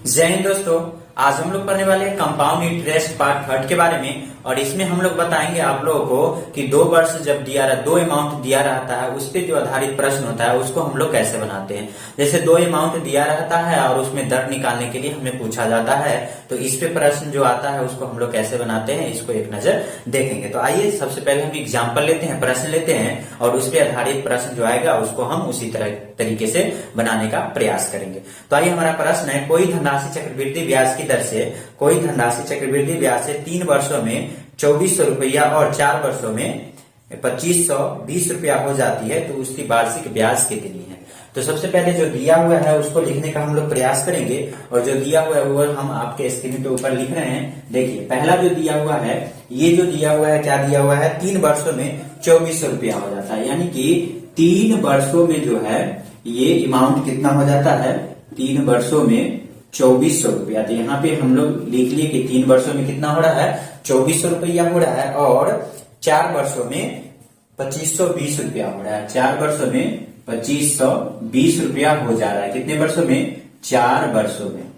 जय हिंद दोस्तों। आज हम लोग पढ़ने वाले हैं कंपाउंड इंटरेस्ट पार्ट थर्ड के बारे में। और इसमें हम लोग बताएंगे आप लोगों को कि 2 वर्ष जब दिया रहा, 2 अमाउंट दिया रहता है उस पे जो आधारित प्रश्न होता है उसको हम लोग कैसे बनाते हैं। जैसे 2 अमाउंट दिया रहता है और उसमें दर निकालने के लिए हमें पूछा जाता है, तो इस पे प्रश्न जो आता है उसको हम लोग कैसे बनाते हैं इसको एक नजर देखेंगे। तो आइए सबसे पहले हम एग्जाम्पल लेते हैं, प्रश्न लेते हैं और उस पे आधारित प्रश्न जो आएगा उसको हम उसी तरीके से बनाने का प्रयास करेंगे। तो आइए हमारा प्रश्न है, कोई धनराशि चक्रवृद्धि ब्याज की दर से 3 वर्षों में 2400 रुपया और 4 वर्षों में 2520 रुपया हो जाती है, तो उसकी वार्षिक ब्याज कितनी है। तो सबसे पहले जो दिया हुआ है उसको लिखने का हम लोग प्रयास करेंगे और जो दिया हुआ है वो हम आपके स्क्रीन के ऊपर लिख रहे हैं। देखिए पहला जो दिया हुआ है, ये जो दिया हुआ है, क्या दिया हुआ है, 3 वर्षों में 2400 रुपया हो जाता है, यानी कि 3 वर्षों में जो है ये अमाउंट कितना हो जाता है, 3 वर्षों में 2400 रुपया। तो यहाँ पे हम लोग लिख लिए कि 3 वर्षों में कितना हो रहा है, 2400 रुपया हो रहा है और 4 वर्षों में 2520 रुपया हो रहा है। 4 वर्षों में 2520 रुपया हो जा रहा है। कितने वर्षों में, 4 वर्षों में।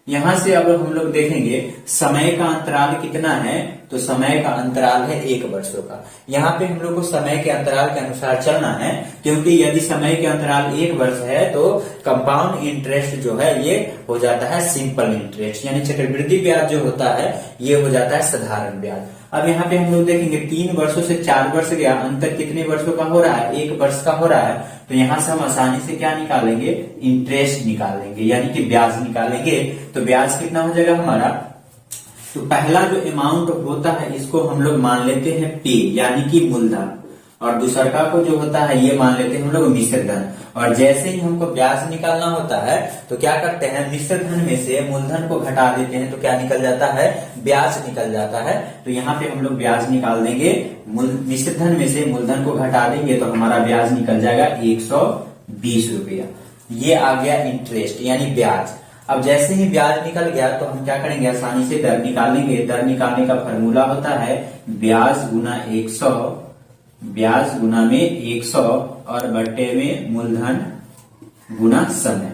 यहां से अब हम लोग देखेंगे समय का अंतराल कितना है, तो समय का अंतराल है 1 वर्षों का। यहाँ पे हम लोग को समय के अंतराल के अनुसार चलना है, क्योंकि यदि समय के अंतराल 1 वर्ष है तो कंपाउंड इंटरेस्ट जो है ये हो जाता है सिंपल इंटरेस्ट, यानी चक्रवृद्धि ब्याज जो होता है ये हो जाता है साधारण ब्याज। अब यहाँ पे हम लोग देखेंगे 3 वर्षों से 4 वर्ष गया, अंतर कितने वर्षों का हो रहा है, 1 वर्ष का हो रहा है। तो यहाँ से हम आसानी से क्या निकालेंगे, इंटरेस्ट निकालेंगे, यानी कि ब्याज निकालेंगे। तो ब्याज कितना हो जाएगा हमारा, तो पहला जो अमाउंट होता है इसको हम लोग मान लेते हैं P, यानी कि मूलधन, और दूसरा को जो होता है ये मान लेते हैं हम लोग मिश्र धन। और जैसे ही हमको ब्याज निकालना होता है तो क्या करते हैं, मिश्र धन में से मूलधन को घटा देते हैं, तो क्या निकल जाता है, ब्याज निकल जाता है। तो यहाँ पे हम लोग ब्याज निकाल देंगे, मिश्र धन में से मूलधन को घटा देंगे तो हमारा ब्याज निकल जाएगा 120 रुपया। ये आ गया इंटरेस्ट यानी ब्याज। अब जैसे ही ब्याज निकल गया तो हम क्या करेंगे, आसानी से दर निकालेंगे। दर निकालने का फॉर्मूला होता है ब्याज गुना 100, ब्याज गुना में 100 और बट्टे में मूलधन गुना समय,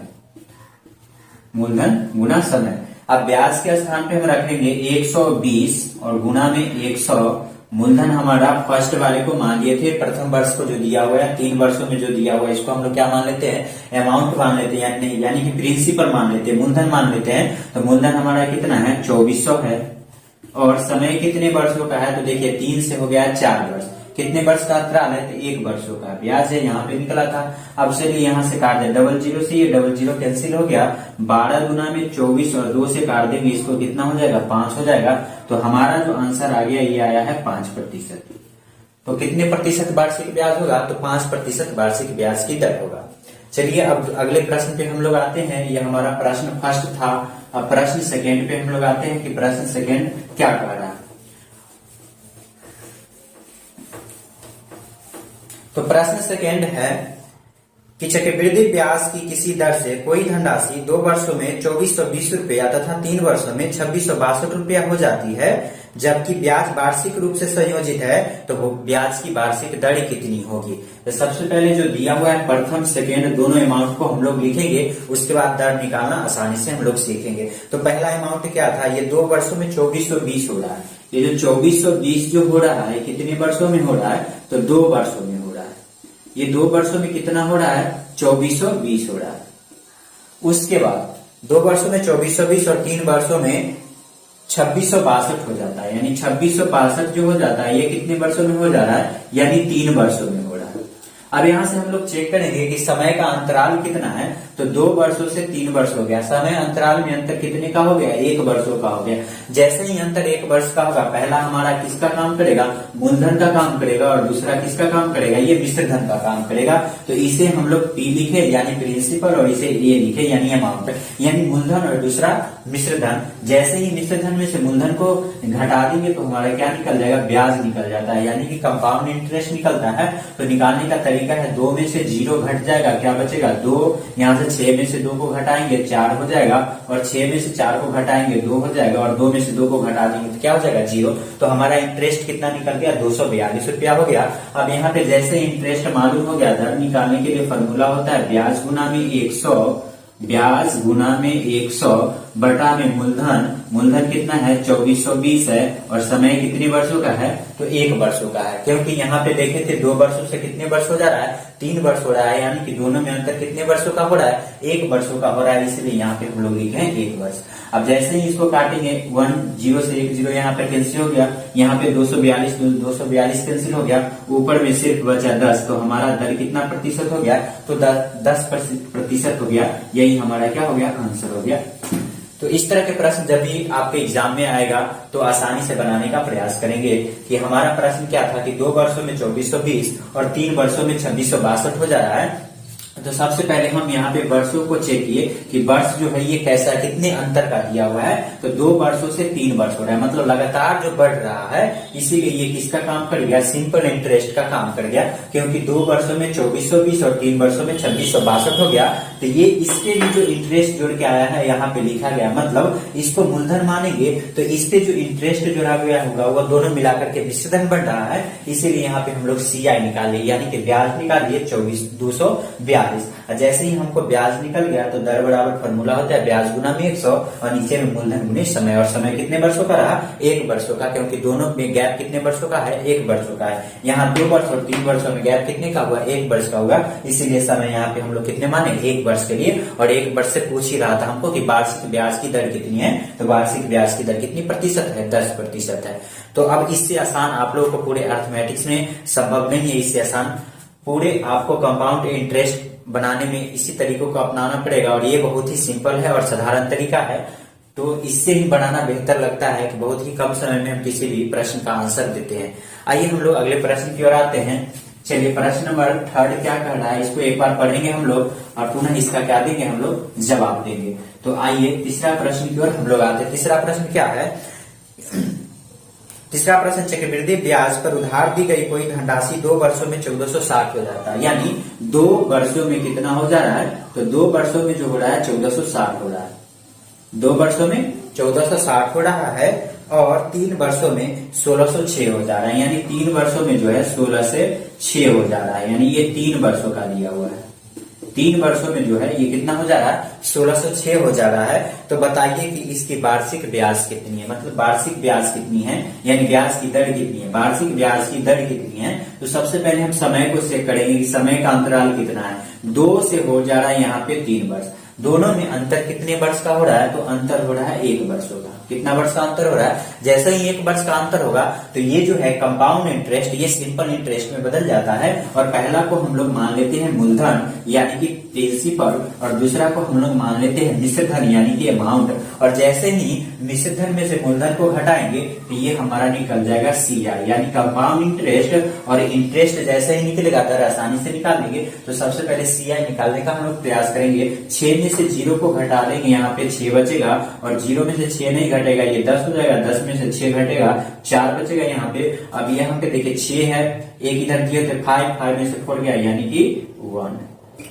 मूलधन गुना समय। अब ब्याज के स्थान पे हम रखेंगे 120 और गुना में 100। मूलधन हमारा फर्स्ट वाले को मान लिए थे, प्रथम वर्ष को जो दिया हुआ है, 3 वर्षों में जो दिया हुआ है इसको हम लोग क्या मान लेते हैं, अमाउंट मान लेते हैं, यानी कि प्रिंसिपल मान लेते हैं, मूलधन मान लेते हैं। तो मूलधन हमारा कितना है, 2400 है। और समय कितने वर्षों का है, तो देखिए 3 से हो गया 4 वर्ष। कितने वर्ष का अंतराल है, तो 1 वर्षों का ब्याज है, यहाँ पे निकला था। अब चलिए यहाँ से काट दे, डबल जीरो से ये डबल जीरो कैंसिल हो गया। 12 गुना में 24 और 2 से काट देंगे, इसको कितना हो जाएगा, 5 हो जाएगा। तो हमारा जो आंसर आ गया ये आया है 5%। तो कितने प्रतिशत वार्षिक ब्याज होगा, तो 5% वार्षिक ब्याज की दर होगा। चलिए अब अगले प्रश्न पे हम लोग आते हैं। ये हमारा प्रश्न फर्स्ट था। अब प्रश्न सेकेंड पे हम लोग आते हैं कि प्रश्न सेकेंड क्या कह रहा है। तो प्रश्न सेकेंड है कि चक्रवृद्धि ब्याज की किसी दर से कोई धनराशि 2 वर्षों में 2420 रुपया तथा 3 वर्षों में 2662 रुपया हो जाती है, जबकि ब्याज वार्षिक रूप से संयोजित है, तो वो ब्याज की वार्षिक दर कितनी होगी। तो सबसे पहले जो दिया हुआ है प्रथम सेकेंड दोनों अमाउंट को हम लोग लिखेंगे, उसके बाद दर निकालना आसानी से हम लोग सीखेंगे। तो पहला अमाउंट क्या था, ये 2 वर्षों में 2420 हो रहा है। ये जो 2420 जो हो रहा है कितने वर्षों में हो रहा है, तो 2 वर्षों में हो रहा है। ये 2 वर्षों में कितना हो रहा है, 2420 हो रहा है। उसके बाद 2 वर्षों में 2420 और 3 वर्षों में 2662 हो जाता है, यानी 2662 जो हो जाता है ये कितने वर्षों में हो जा रहा है, यानी 3 वर्षों में हो रहा है। अब यहाँ से हम लोग चेक करेंगे कि समय का अंतराल कितना है, तो 2 वर्षों से 3 वर्ष हो गया। समय अंतराल में अंतर कितने का हो गया, 1 वर्षों का हो गया। जैसे ही अंतर 1 वर्ष का होगा, पहला हमारा किसका काम करेगा, मूलधन का काम करेगा, और दूसरा किसका काम करेगा, ये मिश्र धन का काम करेगा। तो इसे हम लोग P लिखे यानी प्रिंसिपल, और इसे A लिखे यानी अमाउंट, यानी मूलधन और दूसरा मिश्र धन। जैसे ही मिश्र धन में से मूलधन को घटा देंगे तो हमारा क्या निकल जाएगा, ब्याज निकल जाता है, यानी कि कंपाउंड इंटरेस्ट निकलता है। तो निकालने का तरीका है 2 में से 0 घट जाएगा, क्या बचेगा 2, यहाँ से 6 में से 2 को घटाएंगे 4 हो जाएगा, और 6 में से 4 को घटाएंगे 2 हो जाएगा, और 2 में से 2 को घटा देंगे तो क्या हो जाएगा 0। तो हमारा इंटरेस्ट कितना निकल गया, 242 रुपया हो गया। अब यहाँ पे जैसे इंटरेस्ट मालूम हो गया, दर निकालने के लिए फॉर्मूला होता है ब्याज गुना में 100 ब्याज गुना में 100 बटा में मूलधन, मूलधन कितना है 2420 है, और समय कितने वर्षों का है तो 1 वर्षों का है। क्योंकि यहाँ पे देखे थे 2 वर्षों से कितने वर्ष हो जा रहा है 3 वर्ष हो रहा है, यानी कि दोनों में अंतर कितने वर्षों का हो रहा है 1 वर्षों का हो रहा है, इसलिए यहाँ पे हम लोग लिखे हैं 1 वर्ष। अब जैसे ही इसको काटेंगे 1 0 से 1 0 यहाँ पे कैंसिल हो गया, यहाँ पे 242 कैंसिल हो गया, ऊपर में सिर्फ बचा 10, तो हमारा दर कितना प्रतिशत हो गया तो 10% हो गया। यही हमारा क्या हो गया आंसर हो गया। तो इस तरह के प्रश्न जब भी आपके एग्जाम में आएगा तो आसानी से बनाने का प्रयास करेंगे। कि हमारा प्रश्न क्या था कि 2 वर्षों में 2420 और 3 वर्षों में 2662 हो जा रहा है। तो सबसे पहले हम यहाँ पे वर्षों को चेक किए कि वर्ष जो है ये कैसा कितने अंतर का दिया हुआ है, तो 2 वर्षों से 3 वर्ष हो रहा है, मतलब लगातार जो बढ़ रहा है, इसीलिए ये किसका काम कर गया सिंपल इंटरेस्ट का काम कर गया। क्योंकि 2 वर्षों में 2420 और 3 वर्षों में 2662 हो गया, तो ये इसके लिए जो इंटरेस्ट जोड़ के आया है यहाँ पे लिखा गया, मतलब इसको मूलधन मानेंगे तो इस पे जो इंटरेस्ट जोड़ा गया होगा वो दोनों मिलाकर के मिश्रधन बन रहा है, इसीलिए यहाँ पे हम लोग CI निकाले, यानी कि ब्याज निकालिए 242। जैसे ही हमको ब्याज निकल गया तो दर बराबर फॉर्मूला होता है ब्याज गुना में 100 और नीचे में मूलधन गुने समय, और समय कितने वर्षों का रहा 1 वर्षों का, क्योंकि दोनों में गैप कितने वर्षों का है 1 वर्षों का है। यहाँ 2 वर्ष और 3 वर्षों में गैप कितने का हुआ 1 वर्ष का होगा, इसीलिए समय यहाँ पे हम लोग कितने माने 1 वर्ष के लिए। और 1 वर्ष से पूछ ही रहा था हमको कि वार्षिक ब्याज की दर कितनी है, तो वार्षिक ब्याज की दर कितनी प्रतिशत है 10% है। तो अब इससे आसान आप लोगों को पूरे अर्थमेटिक्स में संभव नहीं है, इससे आसान पूरे आपको कंपाउंड इंटरेस्ट बनाने में इसी तरीकों को अपनाना पड़ेगा, और ये बहुत ही सिंपल है और साधारण तरीका है, तो इससे ही बनाना बेहतर लगता है कि बहुत ही कम समय में हम किसी भी प्रश्न का आंसर देते हैं। आइए हम लोग अगले प्रश्न की ओर आते हैं। चलिए प्रश्न नंबर 3 क्या कह रहा है, इसको एक बार पढ़ेंगे हम लोग और पुनः इसका क्या देंगे हम लोग जवाब देंगे। तो आइए तीसरा प्रश्न की ओर हम लोग आते हैं। तीसरा प्रश्न क्या है, तीसरा प्रश्न चक्रवृद्धि ब्याज पर उधार दी गई कोई धनराशि 2 वर्षों में 1460 हो जाता है, यानी 2 वर्षों में कितना हो जा रहा है, तो 2 वर्षों में जो हो रहा है 1460 हो रहा है, 2 वर्षों में 1460 हो रहा है, और 3 वर्षों में 1606 हो जा रहा है, यानी 3 वर्षों में जो है 16 से 6 हो जा रहा है, यानी ये 3 वर्षों का दिया हुआ है। 3 वर्षों में जो है ये कितना हो जा रहा है 1606 हो जा रहा है। तो बताइए कि इसकी वार्षिक ब्याज कितनी है, मतलब वार्षिक ब्याज कितनी है, यानी ब्याज की दर कितनी है, वार्षिक ब्याज की दर कितनी है। तो सबसे पहले हम समय को चेक करेंगे कि समय का अंतराल कितना है। 2 से हो जा रहा है यहाँ पे 3 वर्ष, दोनों में अंतर कितने वर्ष का हो रहा है, तो अंतर हो रहा है 1 वर्षों का। कितना वर्ष का अंतर हो रहा है, जैसे ही 1 वर्ष का अंतर होगा तो ये जो है कंपाउंड इंटरेस्ट ये सिंपल इंटरेस्ट में बदल जाता है, और पहला को हम लोग मान लेते हैं मूलधन यानी कि प्रिंसिपल, और दूसरा को हम लोग मान लेते हैं मिश्रधन यानी कि अमाउंट। और जैसे ही मिश्रधन में से मूलधन को हटाएंगे तो ये हमारा निकल जाएगा CI यानी कंपाउंड इंटरेस्ट, और इंटरेस्ट जैसे ही निकलेगा दर आसानी से निकाल लेंगे। तो सबसे पहले CI निकालने का हम लोग प्रयास करेंगे। 6 में से 0 को घटा देंगे, यहाँ पे 6 बचेगा, और 0 में से 6 नहीं घटेगा, ये 10 हो जाएगा, 10 में से 6 घटेगा, 4 बचेगा यहाँ पे। अब यहाँ पे देखिए 6 है, एक इधर दिए थे 5 में से 4 गया यानी कि 1,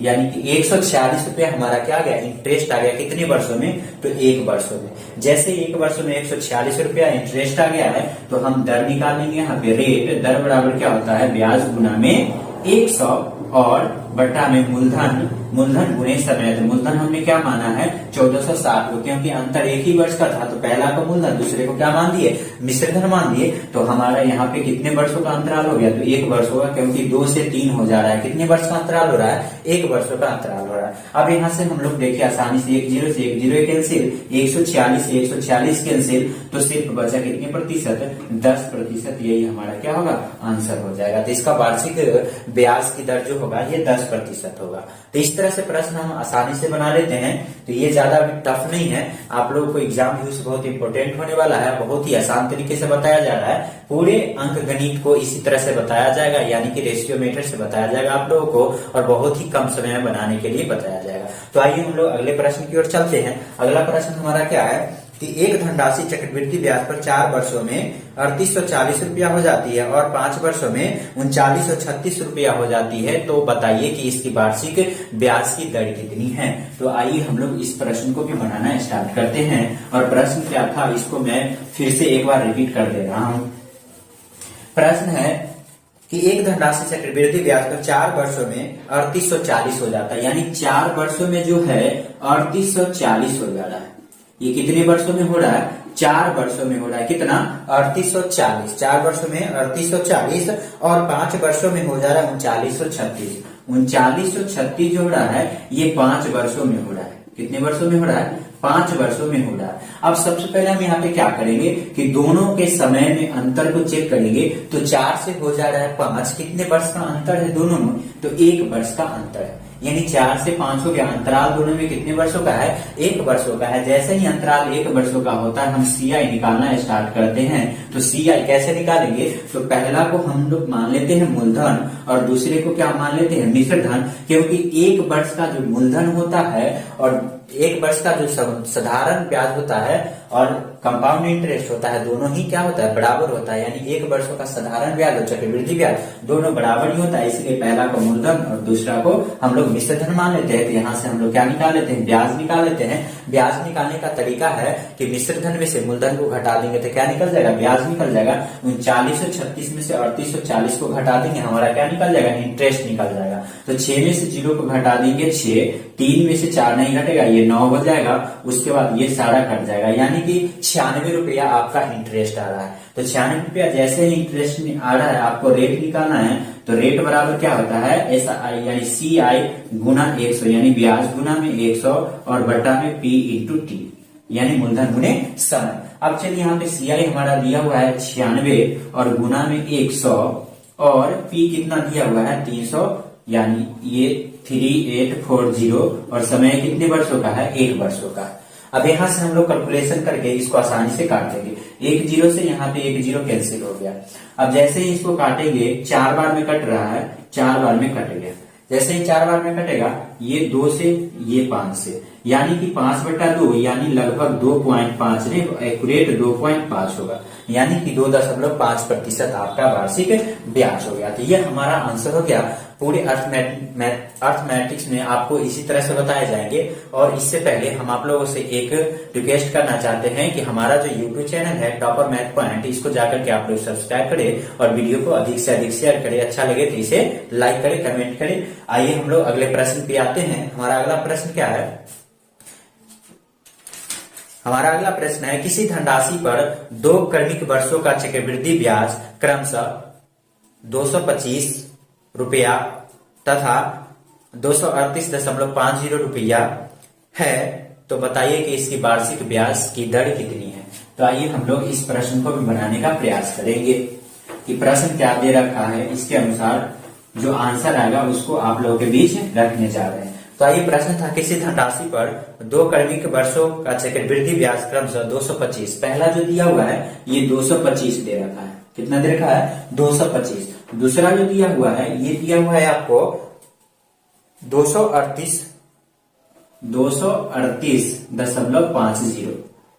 यानी कि 146 रुपया हमारा क्या आ गया इंटरेस्ट आ गया, कितने वर्षों में, तो 1 वर्षों में। जैसे 1 वर्षों में 146 रुपया इंटरेस्ट आ गया है तो हम दर निकालेंगे। यहाँ पे रेट दर बराबर क्या होता है ब्याज गुना में 100 और बटा में मूलधन, मूलधन गुणे समय। तो मूलधन हमने क्या माना है 1460 को, क्योंकि अंतर 1 ही वर्ष का था तो पहला को मूलधन दूसरे को क्या मान दिए मिश्रधन मान दिए। तो हमारा यहाँ पे कितने वर्षों का अंतराल हो गया, तो 1 वर्ष होगा, क्योंकि 2 से 3 हो जा रहा है। कितने वर्ष का अंतराल हो रहा है 1 वर्षों का अंतराल हो रहा है। अब यहाँ से हम लोग देखिए आसानी से 1 0 से 1 0 कैंसिल, 146 से 146 कैंसिल, तो सिर्फ बचा कितने प्रतिशत 10%। यही हमारा क्या होगा आंसर हो जाएगा। तो इसका वार्षिक ब्याज की दर जो होगा ये 10% होगा। तो इस तरह से प्रश्न हम आसानी से बना लेते हैं। तो ये ज्यादा टफ नहीं है, आप लोगों को एग्जाम व्यूज बहुत इंपॉर्टेंट होने वाला है, बहुत ही आसान तरीके से बताया जा रहा है। पूरे अंक गणित को इसी तरह से बताया जाएगा, यानी कि रेशियो मेथड से बताया जाएगा आप लोगों को, और बहुत ही कम समय में बनाने के लिए बताया जाएगा। तो आइए हम लोग अगले प्रश्न की ओर चलते हैं। अगला प्रश्न हमारा क्या है कि एक धनराशि चक्रवृद्धि ब्याज पर 4 वर्षों में 3840 रुपया हो जाती है और 5 वर्षों में 3936 रुपया हो जाती है। तो बताइए कि इसकी वार्षिक ब्याज की दर कितनी है। तो आइए हम लोग इस प्रश्न को भी बनाना स्टार्ट करते हैं। और प्रश्न क्या था इसको मैं फिर से एक बार रिपीट कर दे रहा हूं। प्रश्न है कि एक धनराशि चक्रवृद्धि ब्याज पर 4 वर्षों में 3840 हो जाता है, यानी 4 वर्षों में जो है 3840 हो जा रहा है। ये कितने वर्षों में हो रहा है? 4 वर्षों में हो रहा है। कितना? 3840। 4 वर्षों में 3840 और 5 वर्षों में हो जा रहा है 3936। 3936 जो हो रहा है ये 5 वर्षों में हो रहा है। कितने वर्षों में हो रहा है? 5 वर्षों में हो रहा है। अब सबसे पहले हम यहाँ पे क्या करेंगे कि दोनों के समय में अंतर को चेक करेंगे। तो 4 से हो जा रहा है 5, कितने वर्ष का अंतर है दोनों में? तो 1 वर्ष का अंतर है, यानी 4 से 5 हो गया। अंतराल दोनों में कितने वर्षों का है? 1 वर्षों का है। जैसे ही अंतराल 1 वर्षों का होता है हम CI निकालना स्टार्ट करते हैं। तो CI कैसे निकालेंगे? तो पहला को हम लोग मान लेते हैं मूलधन और दूसरे को क्या मान लेते हैं? मिश्र धन, क्योंकि 1 वर्ष का जो मूलधन होता है और 1 वर्ष का जो साधारण ब्याज होता है और कंपाउंड इंटरेस्ट होता है, दोनों ही क्या होता है? बराबर होता है। यानी 1 वर्षों का साधारण ब्याज और चक्रवृद्धि ब्याज दोनों बराबर ही होता है, इसलिए पहला को मूलधन और दूसरा को हम लोग मिश्र धन मान लेते हैं। तो यहाँ से हम लोग क्या निकाल लेते हैं? ब्याज निकाल लेते हैं। ब्याज निकालने का तरीका है कि मिश्र धन में से मूलधन को घटा देंगे तो क्या निकल जाएगा? ब्याज निकल जाएगा। 3936 में से 3840 को घटा देंगे, हमारा क्या निकल जाएगा? इंटरेस्ट निकल जाएगा। तो 6 में से 0 को घटा देंगे 6, 3 में से 4 नहीं घटेगा, ये 9 हो जाएगा। उसके बाद ये सारा कट जाएगा, यानी कि 96 रुपया आपका इंटरेस्ट आ रहा है। तो 96 रुपया जैसे ही इंटरेस्ट में आ रहा है, आपको रेट निकालना है। तो रेट बराबर क्या होता है? SI यानी CI गुना 100, यानी ब्याज गुना में 100 और बटा में P इंटू T, यानी मूलधन गुने समय। अब चलिए यहाँ पे CI हमारा दिया हुआ है 96 और गुना में 100 और P कितना दिया हुआ है? 300, यानी ये 3840 और समय कितने वर्षों का है? 1 वर्षों का। अब यहाँ से हम लोग कैलकुलेशन करके इसको आसानी से काट देंगे। 1 0 से यहाँ पे 1 0 कैंसिल हो गया। अब जैसे ही इसको काटेंगे, 4 बार में कट रहा है, 4 बार में कट गया। जैसे ही 4 बार में कटेगा, ये 2 से, ये 5 से, यानी कि 5/2, यानी लगभग 2.5 नहीं, एक्यूरेट 2.5 होगा, यानी कि 2.5% आपका वार्षिक ब्याज हो गया। तो ये हमारा आंसर हो गया। पूरे अर्थमैटिक्स में आपको इसी तरह से बताए जाएंगे। और इससे पहले हम आप लोगों से एक रिक्वेस्ट करना चाहते हैं कि हमारा जो यूट्यूब चैनल है टॉपर मैथ पॉइंट, इसको जाकर के आप लोग सब्सक्राइब करें और वीडियो को अधिक से अधिक शेयर करें। अच्छा लगे तो इसे लाइक करें, कमेंट करें। आइए हम लोग अगले प्रश्न पे आते हैं। हमारा अगला प्रश्न क्या है? हमारा अगला प्रश्न है, किसी धनराशि पर 2 क्रमिक वर्षों का चक्रवृद्धि ब्याज क्रमशः 225 रुपया तथा 238.50 रुपया है, तो बताइए कि इसकी वार्षिक ब्याज की दर कितनी है। तो आइए हम लोग इस प्रश्न को भी बनाने का प्रयास करेंगे कि प्रश्न क्या दे रखा है, इसके अनुसार जो आंसर आएगा उसको आप लोगों के बीच रखने जा रहे हैं। तो आइए प्रश्न था, किसी धनराशि पर 2 क्रमिक वर्षों का चक्रवृद्धि ब्याज क्रमशः 225, पहला जो दिया हुआ है ये 225 दे रखा है। कितना दे रखा है? 225। दूसरा जो दिया हुआ है ये दिया हुआ है आपको 238.50,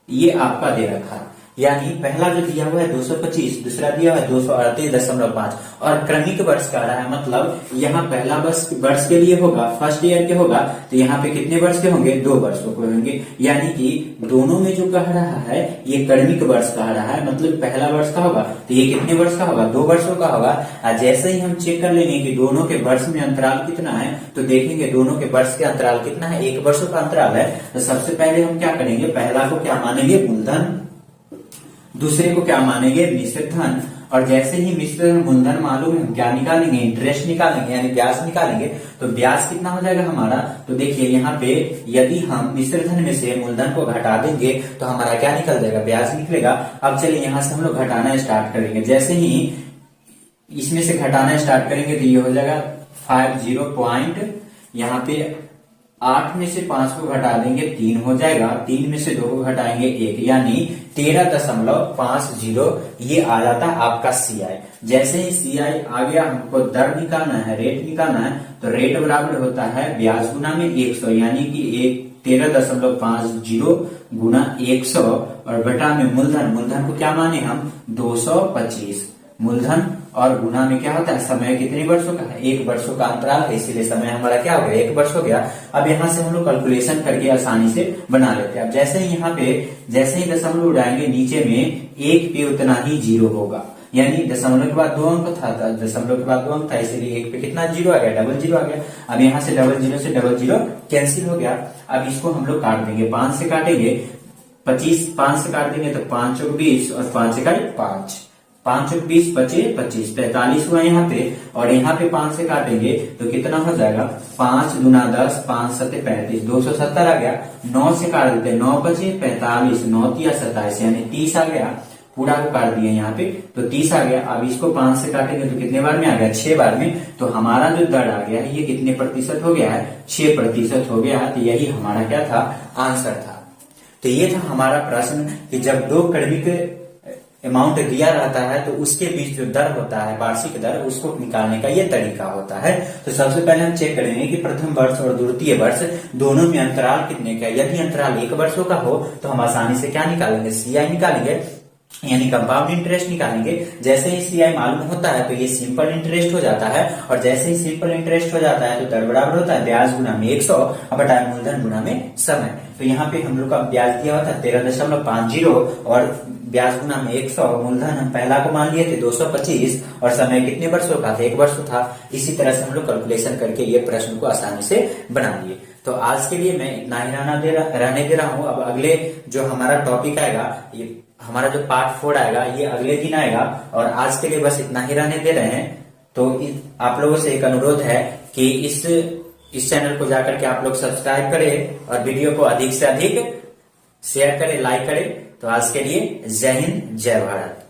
ये आपका दे रखा है। यानी पहला जो दिया हुआ है 225, दूसरा दिया हुआ है 238.5 और क्रमिक वर्ष का रहा है, मतलब यहाँ पहला वर्ष के लिए होगा, फर्स्ट ईयर के होगा, तो यहाँ पे कितने वर्ष के होंगे? 2 वर्षों के होंगे। यानी कि दोनों में जो कह रहा है ये क्रमिक वर्ष कह रहा है, मतलब पहला वर्ष का होगा तो ये कितने वर्ष का होगा? 2 वर्षों का होगा। और जैसे ही हम चेक कर लेंगे कि दोनों के वर्ष में अंतराल कितना है, तो देखेंगे दोनों के वर्ष के अंतराल कितना है? 1 वर्षों का अंतराल है। तो सबसे पहले हम क्या करेंगे? पहला को क्या मानेंगे? मूलधन, दूसरे को क्या मानेंगे? मिश्र धन। और जैसे ही मिश्र धन मूलधन मालूम है, हम क्या निकालेंगे? इंटरेस्ट निकालेंगे, यानी ब्याज निकालेंगे। तो ब्याज कितना हो जाएगा हमारा? तो देखिए यहाँ पे यदि हम मिश्र धन में से मूलधन को घटा देंगे तो हमारा क्या निकल जाएगा? ब्याज निकलेगा। अब चलिए यहाँ से हम लोग घटाना स्टार्ट करेंगे। जैसे ही इसमें से घटाना स्टार्ट करेंगे तो ये हो जाएगा 50 पॉइंट, यहाँ पे 8 में से 5 को घटा देंगे 3 हो जाएगा, 3 में से 2 को घटाएंगे 1, यानी 13.50 ये आ जाता है आपका CI। जैसे ही CI आ गया, हमको दर निकालना है, रेट निकालना है। तो रेट बराबर होता है ब्याज गुना में 100, यानी कि 13.50 गुना 100 और बटा में मूलधन, मूलधन को क्या माने हम? 225 मूलधन, और गुना में क्या होता है? समय कितने वर्षों का है? 1 वर्षों का अंतराल है, इसीलिए समय हमारा क्या हो गया? 1 वर्ष हो गया। अब यहाँ से हम लोग कैलकुलेशन करके आसानी से बना लेते हैं। अब जैसे ही यहाँ पे जैसे ही दशमलव उड़ाएंगे नीचे में 1 पे उतना ही 0 होगा, यानी दशमलव के बाद 2 अंक था, दशमलव के बाद 2 अंक था, इसलिए एक पे कितना जीरो आ गया, डबल जीरो आ गया। अब यहाँ से डबल जीरो कैंसिल हो गया। अब इसको हम लोग काट देंगे, 5 से काटेंगे 25, 5 से काट देंगे तो 5 चौक 20 और 5 से काटे 5, 5 चौक 20 बचे 25, 45 हुआ यहाँ पे। और यहाँ पे 5 से काटेंगे तो कितना हो जाएगा, 5 दूना 10, 5 सत्ते 35, 270 आ गया। 9 से काट देते, 9 बचे 45, 9 तिया 27 यानी 30 आ गया। पूरा को काट दिया यहाँ पे तो 30 आ गया। अब इसको 5 से काटेंगे तो कितने बार में आ गया, 6 बार में। तो हमारा जो दर आ गया है ये कितने प्रतिशत हो गया है, 6% हो गया है। तो यही हमारा क्या था, आंसर था। तो ये था हमारा प्रश्न कि जब दो क्रमिक अमाउंट दिया रहता है तो उसके बीच जो दर होता है, वार्षिक दर, उसको निकालने का ये तरीका होता है। तो सबसे पहले हम चेक करेंगे कि प्रथम वर्ष और द्वितीय वर्ष दोनों में अंतराल कितने का है। यदि अंतराल 1 वर्षों का हो तो हम आसानी से क्या निकालेंगे, सीआई निकालेंगे, यानी कंपाउंड इंटरेस्ट निकालेंगे। जैसे ही सीआई मालूम होता है तो ये सिंपल इंटरेस्ट हो जाता है, और जैसे ही सिंपल इंटरेस्ट हो जाता है तो दर बराबर होता है ब्याज गुना में 100 बटा मूलधन गुना में समय। तो यहाँ पे हम लोग का ब्याज दिया होता है 13.50 और ब्याज गुना में 100, मूलधन हम पहला को मान लिए थे 225 और समय कितने वर्षों का था, 1 वर्ष था। इसी तरह से हम लोग कैलकुलेशन करके ये प्रश्न को आसानी से बना लिए। तो आज के लिए मैं इतना ही रहने दे रहा हूँ। अब अगले जो हमारा टॉपिक आएगा, ये हमारा जो पार्ट 4 आएगा, ये अगले दिन आएगा। और आज के लिए बस इतना ही रहने दे रहे हैं। तो आप लोगों से एक अनुरोध है कि इस चैनल को जाकर के आप लोग सब्सक्राइब करें और वीडियो को अधिक से अधिक शेयर करें, लाइक करें। तो आज के लिए जय हिंद, जय भारत।